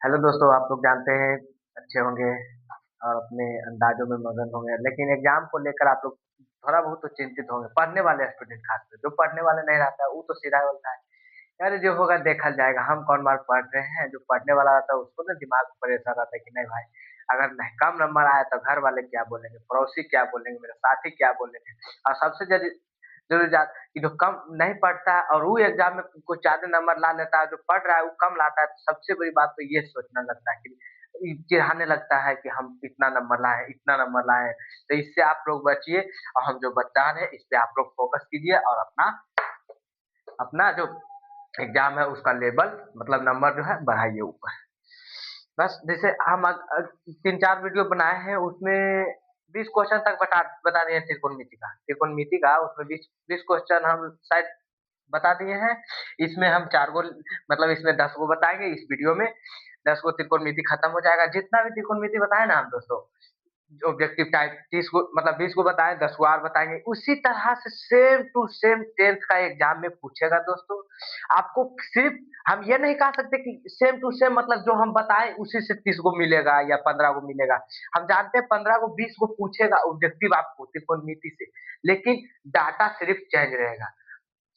Hello दोस्तों, आप लोग जानते हैं अच्छे होंगे और अपने अंदाजों में मगन होंगे, लेकिन एग्जाम को लेकर आप लोग थोड़ा बहुत तो चिंतित होंगे। पढ़ने वाले स्टूडेंट खासकर जो पढ़ने वाले नहीं रहता है वो तो सीधा बोलता है, अरे जो होगा देखा जाएगा, हम कौन बार पढ़ रहे हैं। जो पढ़ने वाला रहता है उसको ना दिमाग में प्रेशर रहता है कि नहीं भाई, अगर नहीं कम नंबर आया तो घर वाले क्या बोलेंगे, पड़ोसी क्या बोलेंगे, मेरे साथी क्या बोलेंगे। और सबसे जरूरी बात कि जो कम नहीं पढ़ता है और वो एग्जाम में कुछ ज्यादा नंबर ला लेता है, जो पढ़ रहा है वो कम लाता है, तो सबसे बड़ी बात तो ये सोचने लगता है कि चिढ़ाने लगता है कि हम इतना नंबर लाए, इतना नंबर लाए। तो इससे आप लोग बचिए और हम जो बता रहे हैं इस पे आप लोग फोकस कीजिए और अपना अपना जो एग्जाम है उसका लेवल मतलब नंबर जो है बढ़ाइए ऊपर। बस जैसे हम 3-4 वीडियो बनाए हैं उसमें 20 क्वेश्चन तक बता दिए हैं त्रिकोणमिति का उसमें 20 क्वेश्चन हम शायद बता दिए हैं। इसमें हम 4 गो मतलब इसमें 10 गो बताएँगे इस वीडियो में। 10 गो त्रिकोणमिति खत्म हो जाएगा। जितना भी त्रिकोणमिति बताए ना हम दोस्तों, ऑब्जेक्टिव टाइप 30 गो मतलब 20 गो बताएँ, 10 गो और बताएँगे। उसी तरह से सेम टू सेम 10th का एग्ज़ाम में पूछेगा दोस्तों। आपको सिर्फ़ हम ये नहीं कह सकते कि सेम टू सेम मतलब जो हम बताएँ उसी से 30 गो मिलेगा या 15 गो मिलेगा। हम जानते हैं 15 गो 20 गो पूछेगा ऑब्जेक्टिव आपको त्रिकोणमिति से, लेकिन डाटा सिर्फ़ चेंज रहेगा।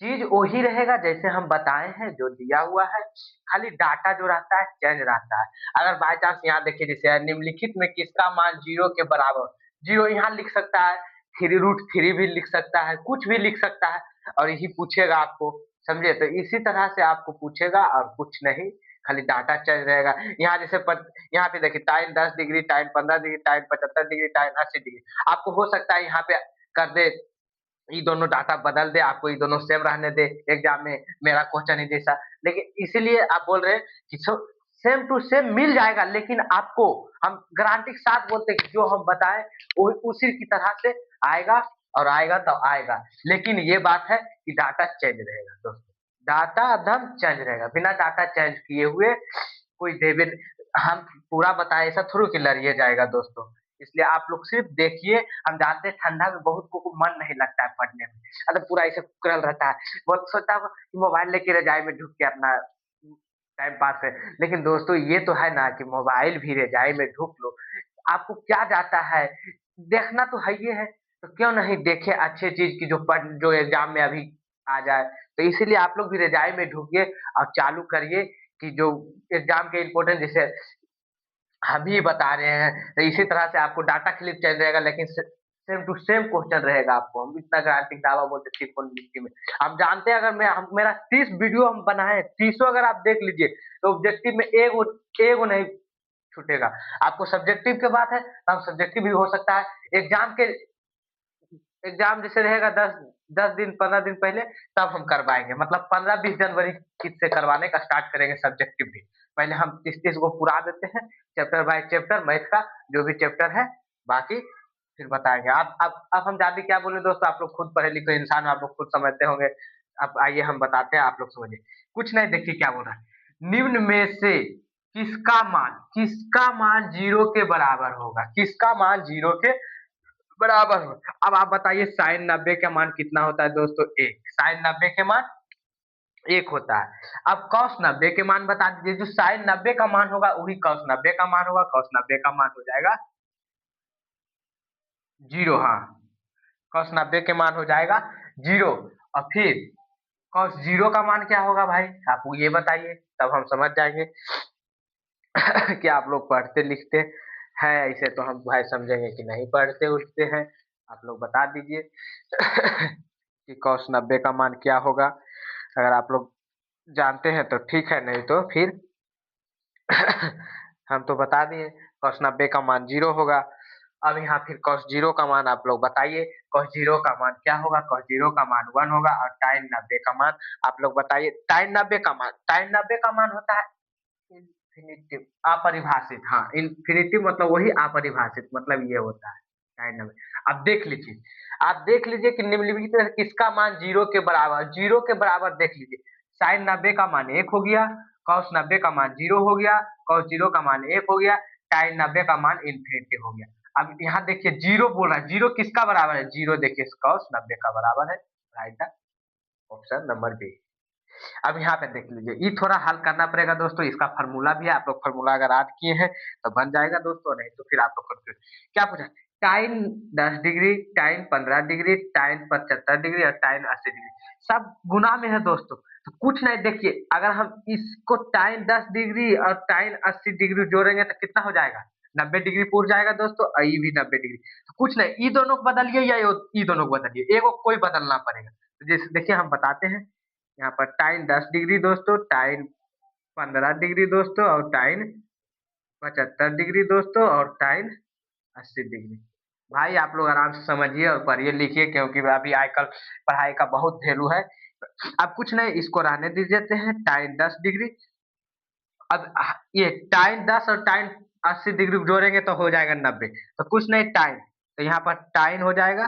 चीज़ वही रहेगा जैसे हम बताए हैं, जो दिया हुआ है, खाली डाटा जो रहता है चेंज रहता है। अगर बाय चांस यहाँ देखिए जैसे निम्नलिखित में किसका मान 0 के बराबर, 0 यहाँ लिख सकता है, 3√3 भी लिख सकता है, कुछ भी लिख सकता है और यही पूछेगा आपको, समझे? तो इसी तरह से आपको पूछेगा और कुछ नहीं, खाली डाटा चेंज रहेगा। यहाँ जैसे यहाँ पे देखिए tan 10 degree, tan 15 degree, tan 75 degree, tan 80 degree. आपको हो सकता है यहाँ पे कर दे ये दोनों डाटा बदल दे, आपको ये दोनों सेम रहने दे एग्ज़ाम में, मेरा क्वेश्चन ही जैसा। लेकिन इसीलिए आप बोल रहे हैं कि सेम टू सेम मिल जाएगा, लेकिन आपको हम गारंटी के साथ बोलते हैं कि जो हम बताएँ वो उसी की तरह से आएगा और आएगा तो आएगा। लेकिन ये बात है कि डाटा चेंज रहेगा दोस्तों, डाटा एकदम चेंज रहेगा, बिना डाटा चेंज किए हुए कोई डेविड हम पूरा बताएँ ऐसा थोड़ी कि लड़िए जाएगा दोस्तों। इसलिए आप लोग सिर्फ़ देखिए। हम जानते हैं ठंडा में बहुत को मन नहीं लगता है पढ़ने में, मतलब पूरा ऐसे कुकरल रहता है। बहुत सोचता होगा कि मोबाइल लेके रज़ाई में ढुक के अपना टाइम पास करें। लेकिन दोस्तों ये तो है ना कि मोबाइल भी रज़ाई में ढुक लो, आपको क्या जाता है? देखना तो है ही है, तो क्यों नहीं देखें अच्छी चीज़ की जो एग्ज़ाम में अभी आ जाए। तो इसीलिए आप लोग भी रज़ाई में ढुकिए और चालू करिए कि जो एग्ज़ाम के इम्पोर्टेंट जैसे हम ही बता रहे हैं, तो इसी तरह से आपको डाटा क्लिप चेंज रहेगा, लेकिन सेम टू सेम क्वेश्चन रहेगा आपको। हम इतना गारंटी दावा बोलते हैं त्रिकोणमिति में। हम जानते हैं अगर मैं हम मेरा 30 वीडियो हम बनाए, 30 अगर आप देख लीजिए, तो ऑब्जेक्टिव में एगो नहीं छूटेगा। आपको सब्जेक्टिव की बात है, तो हम सब्जेक्टिव भी हो सकता है। एग्ज़ाम जैसे रहेगा 10 दिन 15 दिन पहले, तब हम करवाएँगे। मतलब 15-20 जनवरी से करवाने का स्टार्ट करेंगे सब्जेक्टिव भी। पहले हम 30-30 को पुरा देते हैं, चैप्टर बाय चैप्टर मैथ का जो भी चैप्टर है, बाकी फिर बताएँगे। अब हम ज़्यादा क्या बोले दोस्तों, आप लोग खुद पढ़े लिखे इंसान हो, आप लोग खुद समझते होंगे। अब आइए हम बताते हैं, आप लोग समझिए। कुछ नहीं, देखिए क्या बोल रहा है। निम्न में से किसका मान 0 के बराबर होगा? किसका मान 0 के बराबर हो। अब आप बताइए साइन 90 का मान कितना होता है दोस्तों? 1। साइन 90 के मान 1 होता है। अब कॉस 90 के मान बता दीजिए। जो साइन 90 का मान होगा वही कॉस 90 का मान होगा। कॉस 90 का मान हो जाएगा 0। हाँ, कॉस 90 के मान हो जाएगा 0। और फिर कॉस 0 का मान क्या होगा भाई? आप ये बताइए, तब हम समझ जाएँगे कि आप लोग पढ़ते लिखते हैं। ऐसे तो हम भाई समझेंगे कि नहीं पढ़ते उठते हैं। आप लोग बता दीजिए कि कॉस 90 का मान क्या होगा? अगर आप लोग जानते हैं तो ठीक है, नहीं तो फिर हम तो बता दिए कॉस 90 का मान 0 होगा। अब यहाँ फिर कॉस 0 का मान आप लोग बताइए, कॉस 0 का मान क्या होगा? कॉस 0 का मान 1 होगा और टाइन 90 का मान आप लोग बताइए। टाइन 90 का मान होता है इन्फिनिटिव, अपरिभाषित। हाँ, इन्फिनिटिव मतलब वही अपरिभाषित मतलब ये होता है टाइन 90। आप देख लीजिए कि निम्नलिखित में से किसका मान 0 के बराबर, 0 के बराबर देख लीजिए। साइन 90 का मान 1 हो गया, कॉस 90 का मान 0 हो गया, कॉस 0 का मान 1 हो गया, टाइन 90 का मान इन्फिनिटी हो गया। अब यहाँ देखिए 0 बोल रहा है, 0 किसका बराबर है? 0 देखिए कॉस 90 का बराबर है। Right the option number B. अब यहाँ पे देख लीजिए, ये थोड़ा हल करना पड़ेगा दोस्तों, इसका फ़ॉर्मूला भी है, आप लोग फ़ॉर्मूला अगर याद किए हैं तो बन जाएगा दोस्तों, नहीं तो फिर आप लोग कंफ्यूज। क्या पूछा? टाइन 10 डिग्री, टाइन 15 डिग्री, टाइन 75 डिग्री और टाइन 80 डिग्री, सब गुणा में है दोस्तों। तो कुछ नहीं, देखिए अगर हम इसको टाइन 10 डिग्री और टाइन 80 डिग्री जोड़ेंगे तो कितना हो जाएगा? 90 डिग्री पूर जाएगा दोस्तों, और ये भी 90 डिग्री। तो कुछ नहीं, ये दोनों को बदलिए या ये दोनों को बदलिए, एक को कोई बदलना पड़ेगा। तो जैसे देखिए हम बताते हैं, यहाँ पर टाइन 10 डिग्री दोस्तों, टाइन 15 डिग्री दोस्तों और टाइन 75 डिग्री दोस्तों और टाइन 80 डिग्री। भाई आप लोग आराम से समझिए और पढ़िए लिखिए, क्योंकि अभी आजकल पढ़ाई का बहुत वैल्यू है। अब कुछ नहीं, इसको रहने दीजिए, देते हैं टाइन 10 डिग्री। अब ये टाइन 10 और टाइन 80 डिग्री जोड़ेंगे तो हो जाएगा 90। तो कुछ नहीं, टाइन, तो यहाँ पर टाइन हो जाएगा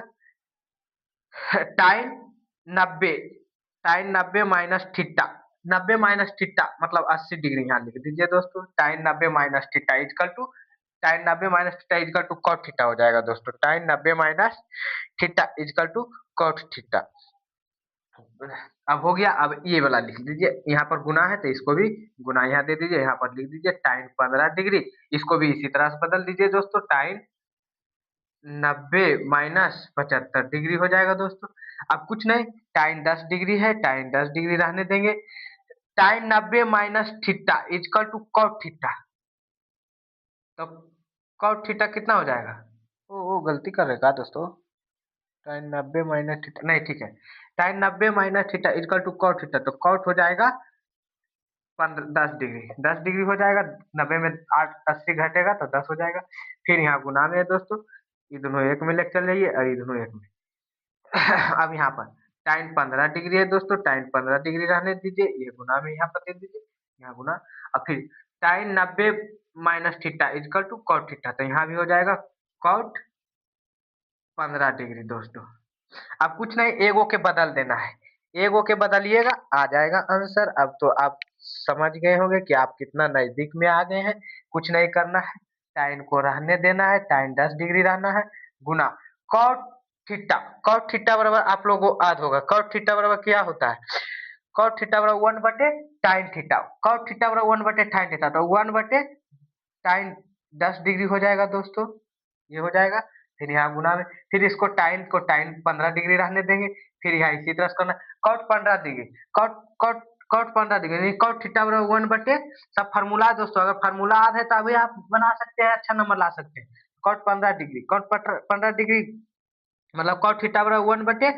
टाइन 90, टाइन 90 माइनस थीटा, 90 माइनस थीटा मतलब 80 डिग्री यहाँ लिख दीजिए दोस्तों। Tan 90 minus theta equal to, tan 90 minus theta equal to cot theta हो जाएगा दोस्तों। Tan 90 minus theta equal to cot theta. अब हो गया। अब ये वाला लिख दीजिए, यहाँ पर गुना है तो इसको भी गुना यहाँ दे दीजिए, यहाँ पर लिख दीजिए टाइन 15 डिग्री, इसको भी इसी तरह से बदल दीजिए दोस्तों, टाइन 90 माइनस 75 डिग्री हो जाएगा दोस्तों। अब कुछ नहीं, टाइन 10 डिग्री है, टाइन 10 डिग्री रहने देंगे। Tan 90 minus theta equal to cot theta, तो कॉट थीटा कितना हो जाएगा? ओ गलती कर रहे का दोस्तों, टाइन 90 माइनस थीटा नहीं, ठीक है, tan 90 minus theta equal to cot theta, तो कॉट हो जाएगा 10 डिग्री, 10 डिग्री हो जाएगा। 90 में 80 घटेगा तो 10 हो जाएगा। फिर यहाँ गुना में है दोस्तों, ये दोनों एक में लेके चल जाइए और ये दोनों एक में। अब यहाँ पर टाइन 15 डिग्री है दोस्तों, टाइन 15 डिग्री रहने दीजिए, ये गुना में यहाँ पर दे दीजिए, यहाँ गुना। और फिर tan 90 minus theta equal to cot theta, तो यहाँ भी हो जाएगा कॉट 15 डिग्री दोस्तों। अब कुछ नहीं, एगो के बदल देना है, एगो के बदलिएगा आ जाएगा आंसर। अब तो आप समझ गए होंगे कि आप कितना नजदीक में आ गए हैं। कुछ नहीं करना है, टाइन को रहने देना है, टाइन 10 डिग्री रहना है, गुना कॉट थीटा, कॉट थीटा बराबर आप लोगों को याद होगा, कॉट थीटा बराबर क्या होता है? कॉट थीटा बराबर 1 बटे टाइन थीटा, कॉट थीटा बराबर 1 बटे टाइन थीटा, तो 1 बटे टाइन 10 डिग्री हो जाएगा दोस्तों, ये हो जाएगा। फिर यहाँ गुना में, फिर इसको टाइन को टाइन 15 डिग्री रहने देंगे, फिर यहाँ इसी तरह से करना, cot 15 degree, cot cot cot 15 degree, cot theta बराबर 1 बटे, सब फार्मूला है दोस्तों, अगर फार्मूला याद है तो अभी आप बना सकते हैं, अच्छा नंबर ला सकते हैं। कॉट 15 डिग्री, कॉट 15 डिग्री मतलब कॉट थीटा बराबर 1 बटे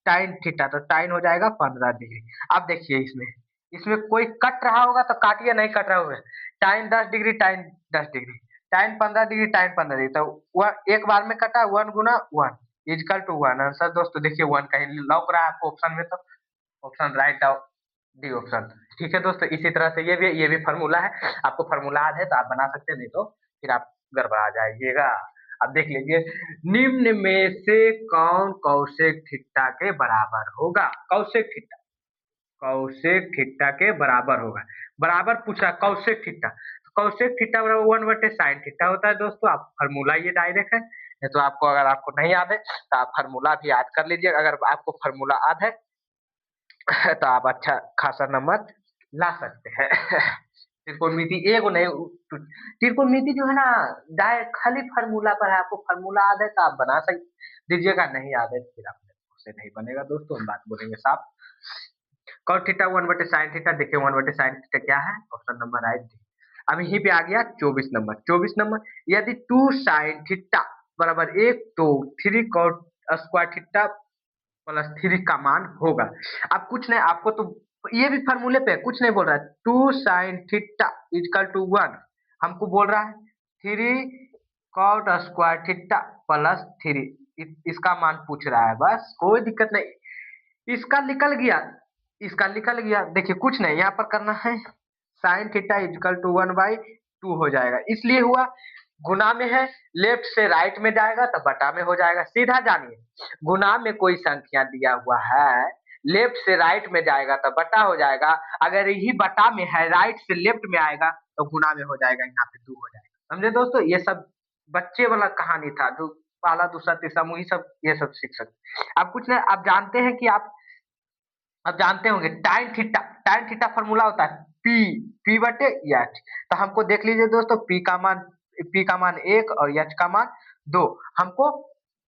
टाइन थीटा, तो टाइन हो जाएगा 15 डिग्री। अब देखिए इसमें, इसमें कोई कट रहा होगा तो काटिए, नहीं कट रहा होगा, टाइन 10 डिग्री, टाइन 10 डिग्री, टाइन 15 डिग्री, टाइन 15 डिग्री, तो वह एक बार में कटा, 1 गुना 1 इक्वल टू 1। आंसर दोस्तों देखिए 1 कहीं लौक रहा है आपको ऑप्शन में, तो option right out D option. ठीक है दोस्तों, इसी तरह से ये भी फार्मूला है, आपको फार्मूला याद है तो आप बना सकते हैं, नहीं तो फिर आप गड़बड़ा जाइएगा। अब देख लीजिए, निम्न में से कौन कौशिक थीटा के बराबर होगा? कौशिक थीटा, कौशिक थीटा के बराबर होगा, बराबर पूछा कौशिक थीटा, कौशिक थीटा बराबर 1 बटे साइन थीटा होता है दोस्तों। आप फार्मूला ये डायरेक्ट है, नहीं तो आपको अगर आपको नहीं याद है तो आप फार्मूला भी याद कर लीजिए, अगर आपको फार्मूला याद है तो आप अच्छा खासा नंबर ला सकते हैं। त्रिकोणमिति एगो नहीं, त्रिकोणमिति जो है ना, डायरेक्ट खाली फार्मूला पर है, आपको फार्मूला याद है तो आप बना सकते दीजिएगा, नहीं याद है तो फिर आप उससे नहीं बनेगा दोस्तों, हम बात बोलेंगे साफ। कॉट थीटा 1 बटे साइन थीटा, देखिए 1 बटे साइन थीटा क्या है, ऑप्शन नंबर राइट। अब यहीं पे आ गया 24 नंबर, 24 नंबर, यदि 2 साइन थीटा बराबर 1 तो 3 कॉट स्क्वायर थीटा प्लस 3 का मान होगा। अब कुछ नहीं, आपको तो ये भी फार्मूले पे है, कुछ नहीं बोल रहा है, 2 साइन थीटा इक्वल टू 1, हमको बोल रहा है 3 कॉट स्क्वायर थीटा प्लस 3, इसका मान पूछ रहा है, बस कोई दिक्कत नहीं। इसका निकल गया, इसका निकल गया, देखिए कुछ नहीं यहाँ पर करना है, साइन थीटा इक्वल टू 1/2 हो जाएगा, इसलिए हुआ गुना में है, लेफ्ट से राइट में जाएगा तो बटा में हो जाएगा, सीधा जानिए, गुना में कोई संख्या दिया हुआ है, लेफ्ट से राइट में जाएगा तो बटा हो जाएगा, अगर यही बटा में है राइट से लेफ्ट में आएगा तो गुना में हो जाएगा, यहाँ पे 2 हो जाएगा। समझे दोस्तों, ये सब बच्चे वाला कहानी था, जो पहला दूसरा तीसरा मुही सब ये सब सीख सकते। अब कुछ नहीं, आप जानते हैं कि आप अब जानते होंगे टाइन थीटा फॉर्मूला होता है पी बटे एच। तो हमको देख लीजिए दोस्तों, पी का मान 1 और एच का मान 2। हमको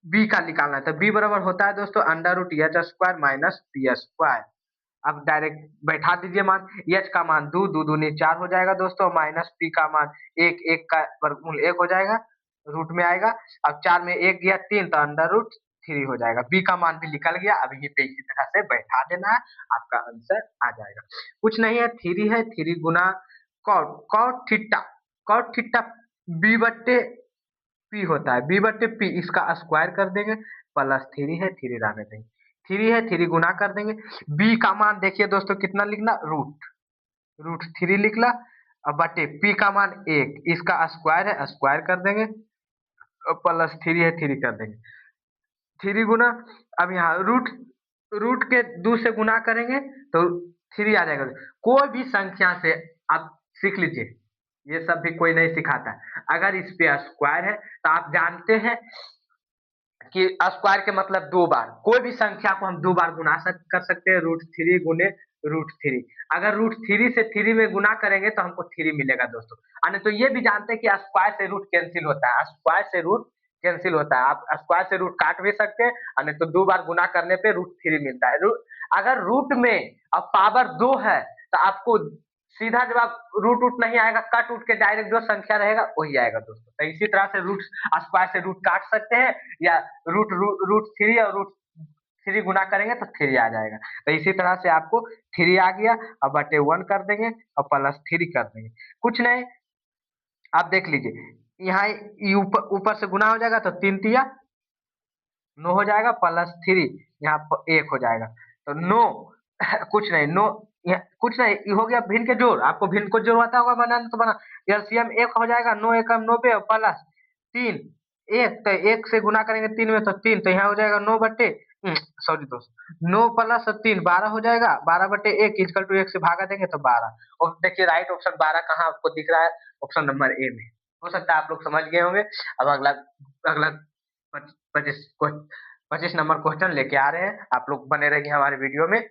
बी का निकालना है, तो बी बराबर होता है दोस्तों under root H square minus P square. अब डायरेक्ट बैठा दीजिए मान, एच का मान 2, 2 दूनी 4 हो जाएगा दोस्तों, माइनस पी का मान 1, 1 का वर्गमूल 1 हो जाएगा, रूट में आएगा। अब 4 में 1 गया 3, तो अंडर रूट 3 हो जाएगा। बी का मान भी निकल गया। अब यहीं पे इसी तरह से बैठा देना है, आपका आंसर आ जाएगा। कुछ नहीं है, 3 है, 3 गुना कॉट थीटा बी बट्टे पी होता है, बी बट्टे पी, इसका स्क्वायर कर देंगे, प्लस 3 है, 3 रहने देंगे। 3 है, 3 गुना कर देंगे। बी का मान देखिए दोस्तों कितना लिखना, रूट 3 लिखला। अब बटे पी का मान 1, इसका स्क्वायर है, स्क्वायर कर देंगे, प्लस 3 है, 3 कर देंगे। 3 गुना, अब यहाँ रूट रूट के 2 से गुना करेंगे तो 3 आ जाएगा। कोई भी संख्या से आप सीख लीजिए, ये सब भी कोई नहीं सिखाता। अगर इस पे स्क्वायर है तो आप जानते हैं कि स्क्वायर के मतलब 2 बार, कोई भी संख्या को हम 2 बार गुना कर सकते हैं, रूट 3 गुने रूट 3। अगर रूट 3 से 3 में गुना करेंगे तो हमको 3 मिलेगा दोस्तों। अन्य तो ये भी जानते हैं कि स्क्वायर से रूट कैंसिल होता है, स्क्वायर से रूट कैंसिल होता है। आप स्क्वायर से रूट काट भी सकते हैं, अन्य तो 2 बार गुना करने पे रूट 3 मिलता है। अगर रूट में अब पावर 2 है तो आपको सीधा जवाब रूट उट नहीं आएगा, कट उठ के डायरेक्ट जो संख्या रहेगा वही आएगा दोस्तों। तो इसी तरह से रूट स्क्वायर से रूट काट सकते हैं, या रूट 3 और रूट 3 गुना करेंगे तो 3 आ जाएगा। तो इसी तरह से आपको 3 आ गया, अब बटे 1 कर देंगे और प्लस 3 कर देंगे। कुछ नहीं, आप देख लीजिए, यहाँ ऊपर ऊपर से गुना हो जाएगा तो 3 तिया 9 हो जाएगा, प्लस 3 यहाँ पर 1 हो जाएगा, तो 9 कुछ नहीं, 9 कुछ नहीं, ये हो गया भिन्न के जोड़। आपको भिन्न को जोड़ आता होगा बनाना, तो बना एलसीएम 1 हो जाएगा, 9 एकम 90 प्लस 3 1, तो 1 से गुना करेंगे 3 में तो 3, तो यहाँ हो जाएगा 9 बटे सॉरी दोस्त, 9 प्लस 3 12 हो जाएगा, 12 बटे 1 इक्वल टू 1 से भागा देंगे तो 12। और देखिए राइट ऑप्शन 12 कहाँ आपको दिख रहा है, ऑप्शन नंबर ए में। हो सकता है आप लोग समझ गए होंगे। अब अगला अगला 25 नंबर क्वेश्चन लेके आ रहे हैं, आप लोग बने रहिए हमारे वीडियो में।